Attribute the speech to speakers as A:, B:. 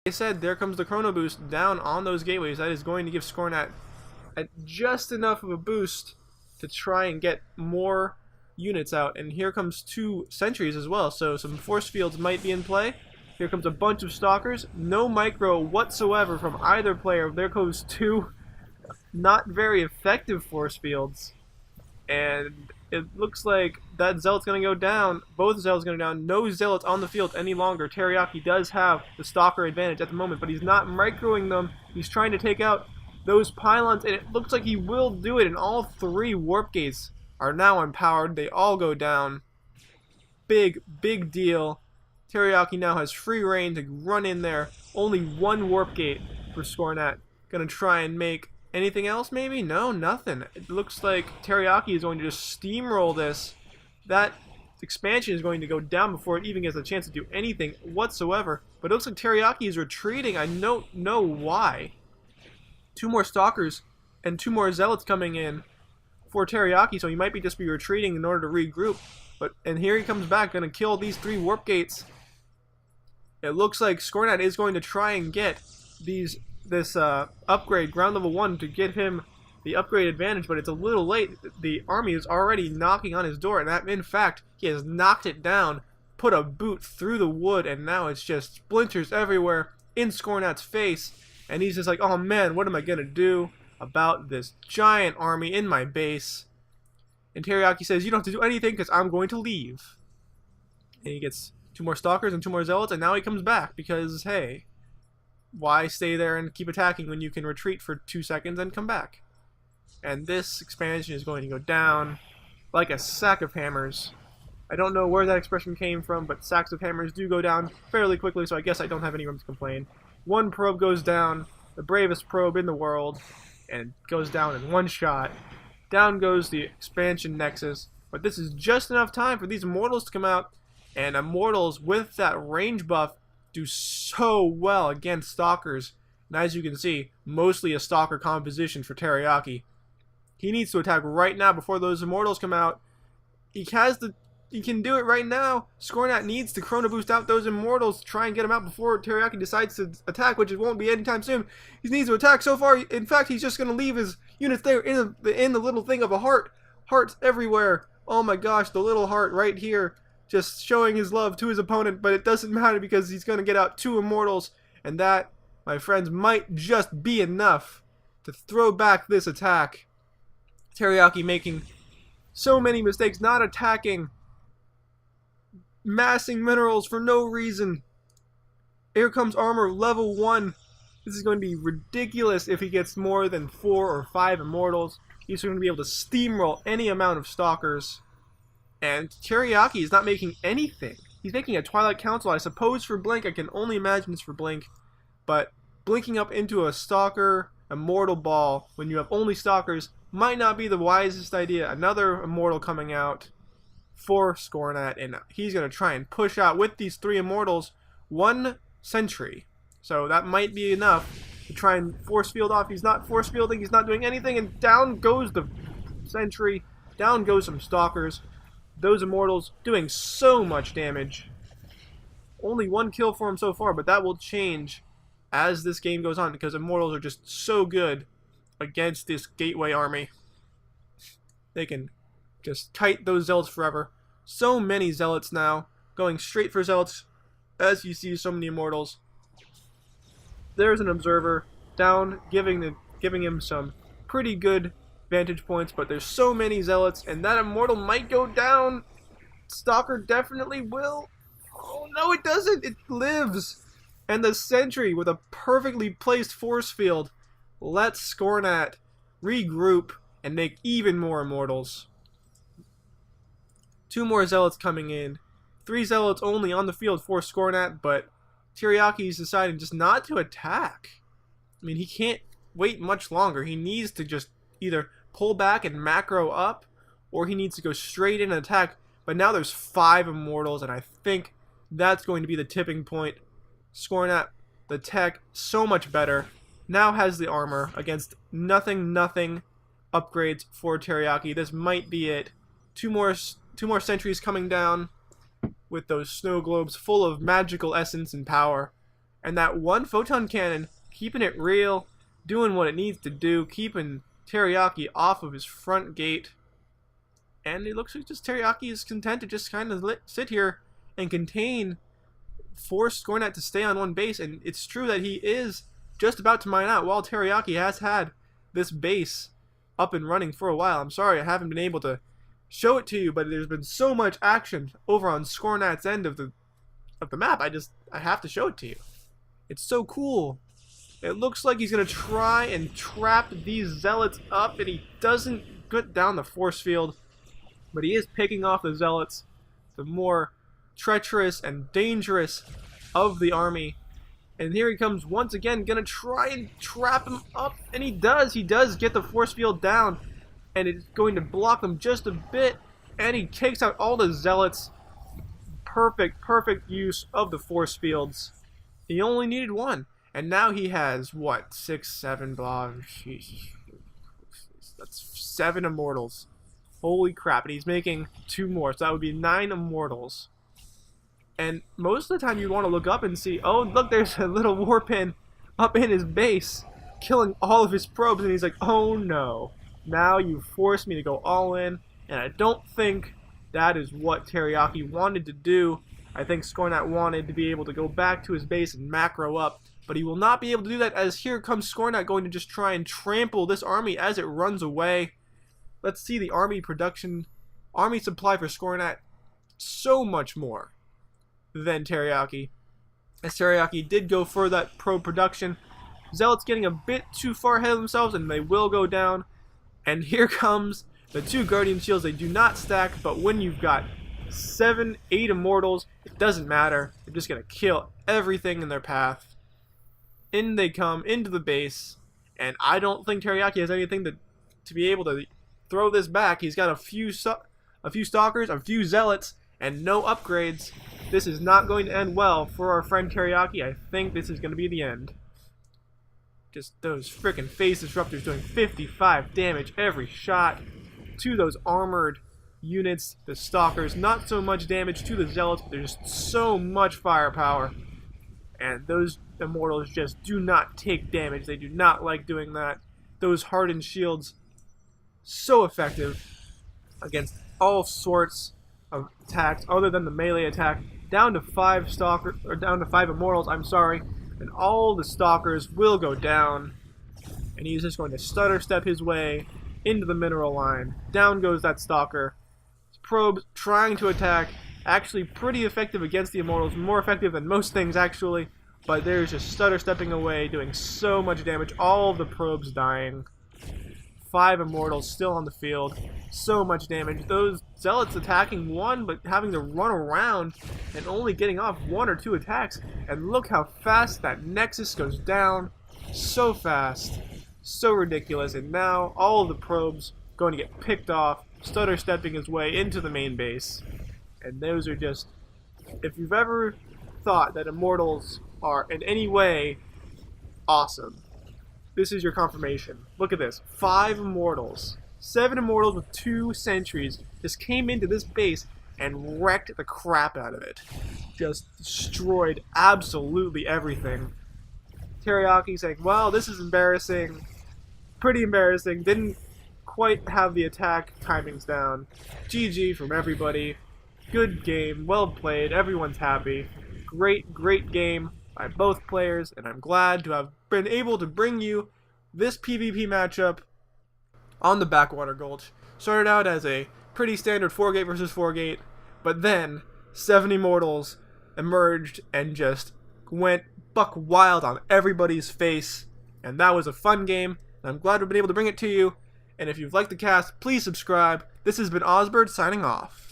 A: I said, there comes the Chrono Boost down on those gateways. That is going to give Scornat just enough of a boost to try and get more units out. And here comes 2 sentries as well, so some force fields might be in play. Here comes a bunch of stalkers. No micro whatsoever from either player. There goes 2 not very effective force fields. And it looks like that Zealot's going to go down. Both Zealots going to go down. No Zealots on the field any longer. TeRiYaKi does have the Stalker advantage at the moment, but he's not microing them. He's trying to take out those pylons, and it looks like he will do it. And all 3 warp gates are now empowered. They all go down. Big deal. TeRiYaKi now has free reign to run in there. Only 1 warp gate for Scornat. Gonna try and make anything else, maybe? No, nothing. It looks like TeRiYaKi is going to just steamroll this. That expansion is going to go down before it even gets a chance to do anything whatsoever. But it looks like TeRiYaKi is retreating. I don't know why. 2 more Stalkers and 2 more Zealots coming in for TeRiYaKi, so he might just be retreating in order to regroup. And here he comes back, going to kill these 3 warp gates. It looks like Scornat is going to try and get this upgrade, ground level 1, to get him the upgrade advantage, but it's a little late. The army is already knocking on his door, and in fact, he has knocked it down, put a boot through the wood, and now it's just splinters everywhere in Scornat's face. And he's just like, oh man, what am I going to do about this giant army in my base? And TeRiYaKi says, you don't have to do anything because I'm going to leave. And he gets 2 more Stalkers and 2 more Zealots, and now he comes back because, hey, why stay there and keep attacking when you can retreat for 2 seconds and come back? And this expansion is going to go down like a sack of hammers. I don't know where that expression came from, but sacks of hammers do go down fairly quickly, so I guess I don't have any room to complain. 1 probe goes down, the bravest probe in the world, and goes down in 1 shot. Down goes the expansion nexus, but this is just enough time for these Immortals to come out, and Immortals with that range buff do so well against Stalkers. And as you can see, mostly a Stalker composition for TeRiYaKi. He needs to attack right now before those Immortals come out. He can do it right now. Scornat needs to Chrono Boost out those Immortals to try and get them out before TeRiYaKi decides to attack, which it won't be anytime soon. He needs to attack so far. In fact, he's just going to leave his units there in the little thing of a heart. Hearts everywhere. Oh my gosh, the little heart right here, just showing his love to his opponent, but it doesn't matter because he's going to get out 2 Immortals, and that, my friends, might just be enough to throw back this attack. TeRiYaKi making so many mistakes, not attacking, massing minerals for no reason. Here comes armor level 1. This is going to be ridiculous if he gets more than 4 or 5 Immortals. He's going to be able to steamroll any amount of Stalkers. And TeRiYaKi is not making anything. He's making a Twilight Council, I suppose, for Blink. I can only imagine it's for Blink. But blinking up into a Stalker Immortal ball when you have only Stalkers might not be the wisest idea. Another Immortal coming out for Scornat, and he's going to try and push out with these 3 Immortals 1 sentry. So that might be enough to try and force field off. He's not force fielding, he's not doing anything, and down goes the sentry, down goes some Stalkers. Those Immortals doing so much damage. Only 1 kill for him so far, but that will change as this game goes on because Immortals are just so good against this Gateway army. They can just kite those Zealots forever. So many Zealots now, going straight for Zealots as you see so many Immortals. There's an Observer down, giving him some pretty good vantage points, but there's so many Zealots, and that Immortal might go down. Stalker definitely will. Oh no, it doesn't. It lives. And the Sentry with a perfectly placed force field lets Scornat regroup and make even more Immortals. 2 more Zealots coming in. 3 Zealots only on the field for Scornat, but TeRiYaKi is deciding just not to attack. I mean, he can't wait much longer. He needs to just either pull back and macro up, or he needs to go straight in and attack. But now there's 5 Immortals, and I think that's going to be the tipping point. Scornat, the tech, so much better. Now has the armor against nothing upgrades for TeRiYaKi. This might be it. Two more sentries coming down with those snow globes full of magical essence and power. And that one photon cannon, keeping it real, doing what it needs to do, keeping TeRiYaKi off of his front gate. And it looks like just TeRiYaKi is content to just kind of sit here and contain, force Scornat to stay on one base. And it's true that he is just about to mine out while TeRiYaKi has had this base up and running for a while. I'm sorry I haven't been able to show it to you, but there's been so much action over on Scornat's end of the map. I have to show it to you. It's so cool. It looks like he's gonna try and trap these zealots up, and he doesn't get down the force field, but he is picking off the zealots, the more treacherous and dangerous of the army. And here he comes once again, gonna try and trap him up, and he does. He does get the force field down, and it's going to block him just a bit, and he takes out all the zealots. Perfect use of the force fields. He only needed one, and now he has what, 6, 7 blocks? That's 7 immortals. Holy crap! And he's making 2 more, so that would be 9 immortals. And most of the time, you want to look up and see, oh look, there's a little warpin up in his base, killing all of his probes, and he's like, oh no, now you forced me to go all in, and I don't think that is what TeRiYaKi wanted to do. I think Scornat wanted to be able to go back to his base and macro up, but he will not be able to do that, as here comes Scornat going to just try and trample this army as it runs away. Let's see the army production, army supply for Scornat, so much more than TeRiYaKi. As TeRiYaKi did go for that probe production, Zealots getting a bit too far ahead of themselves, and they will go down. And here comes the 2 Guardian Shields. They do not stack, but when you've got 7, 8 Immortals, it doesn't matter. They're just going to kill everything in their path. In they come, into the base, and I don't think TeRiYaKi has anything to be able to throw this back. He's got a few Stalkers, a few Zealots, and no upgrades. This is not going to end well for our friend TeRiYaKi. I think this is going to be the end. Just those freaking phase disruptors doing 55 damage every shot to those armored units, the Stalkers. Not so much damage to the Zealots, but there's so much firepower. And those Immortals just do not take damage. They do not like doing that. Those hardened shields, so effective against all sorts of attacks other than the melee attack. Down to 5 Immortals, I'm sorry. And all the Stalkers will go down. And he's just going to stutter step his way into the mineral line. Down goes that Stalker. His probes trying to attack. Actually pretty effective against the Immortals. More effective than most things, actually. But there's just stutter stepping away, doing so much damage. All of the probes dying. 5 Immortals still on the field. So much damage. Those Zealots attacking 1, but having to run around and only getting off 1 or 2 attacks. And look how fast that Nexus goes down. So fast. So ridiculous. And now all of the probes going to get picked off. Stutter stepping his way into the main base. And those are just... If you've ever thought that Immortals are in any way awesome, this is your confirmation. Look at this. 5 Immortals. 7 Immortals with 2 sentries just came into this base and wrecked the crap out of it. Just destroyed absolutely everything. TeRiYaKi saying, well, this is embarrassing. Pretty embarrassing. Didn't quite have the attack timings down. GG from everybody. Good game. Well played. Everyone's happy. Great game by both players, and I'm glad to have been able to bring you this PvP matchup on the Backwater Gulch. Started out as a pretty standard 4-gate versus 4-gate, but then 7 Immortals emerged and just went buck wild on everybody's face, and that was a fun game, and I'm glad we've been able to bring it to you. And if you've liked the cast, please subscribe. This has been Osbird signing off.